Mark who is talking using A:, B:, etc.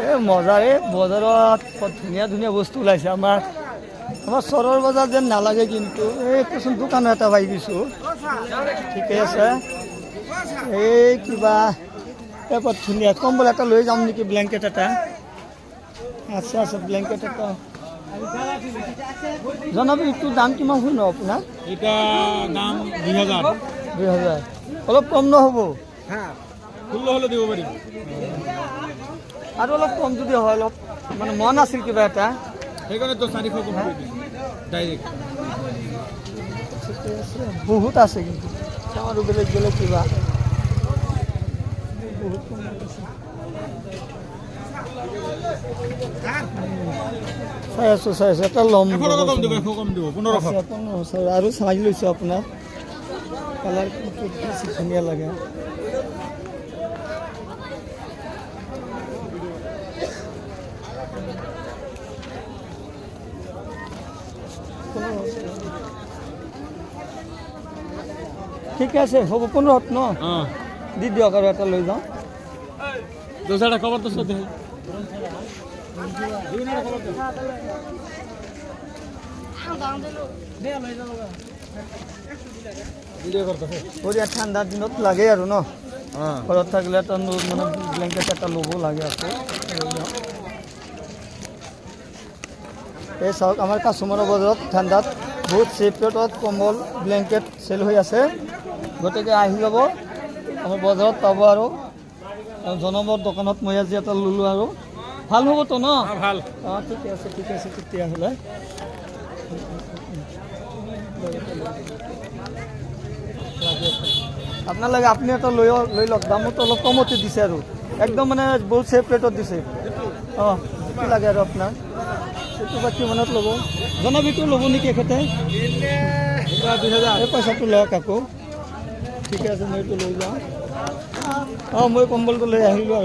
A: এই মজা বজাৰত ধুনীয়া ধুনীয়া বস্তু ওলাইছে আমাৰ চৰৰ বজাৰ যেন নালাগে কিন্তু এই কিছুমান দোকান এটা পাই গৈছোঁ ঠিকে আছে এই কিবা বৰ ধুনীয়া কম্বল এটা লৈ যাম নেকি ব্লেংকেট এটা আছে আছে ব্লেংকেট এটা জনাব এইটোৰ দাম কিমান হ'ল ন আপোনাৰ
B: এটা দাম
A: 2000 অলপ কম নহ'ব
B: ষোল্ল হলে দিব পাৰিম
A: আৰু অলপ কম যদি হয় অলপ মানে মন আছিল কিবা এটা
B: সেইকাৰণে তো 400 কম কৰি দিছোঁ ডাইৰেক্ট
A: বহুত আছে কিন্তু আৰু বেলেগ বেলেগ কিবা বহুত কম আছে চাই আছোঁ এটা ল'ম
B: কম দিব 100 কম দিব 1500
A: আৰু চাই লৈছোঁ আপোনাৰ কালাৰ বেছি ধুনীয়া লাগে ঠিকে আছে হ'ব 1500 ন দি দিয়ক আৰু এটা লৈ যাওঁ
B: দুটা খবৰ তো দে
A: ঠাণ্ডাৰ দিনত লাগে আৰু ন ঘৰত থাকিলে এটা মানে ব্লেংকেট এটা ল'ব লাগে আকৌ এই চাওক আমাৰ কাষ্টমাৰৰ বজাৰত ঠাণ্ডাত বহুত চেফ ৰেটত কম্বল ব্লেংকেট চেল হৈ আছে গতিকে আহি যাব আমাৰ বজাৰত পাব আৰু জনমৰ দোকানত মই আজি এটা ল'লোঁ আৰু ভাল হ'বতো ন
B: ভাল
A: অঁ ঠিকে আছে তেতিয়াহ'লে আপোনালোকে আপুনি এটা লৈ লওক দামতো অলপ কমতে দিছে আৰু একদম মানে বহুত চেফ ৰেটত দিছে অঁ কি লাগে আৰু আপোনাৰ এইটো বা কিমানত ল'ব জনাবিটো ল'ব নেকি এখেতে 2000 এই পইচাটো লওক আকৌ ঠিকে আছে মই এইটো লৈ যাওঁ অঁ মই কম্বলটো লৈ আহিলোঁ আৰু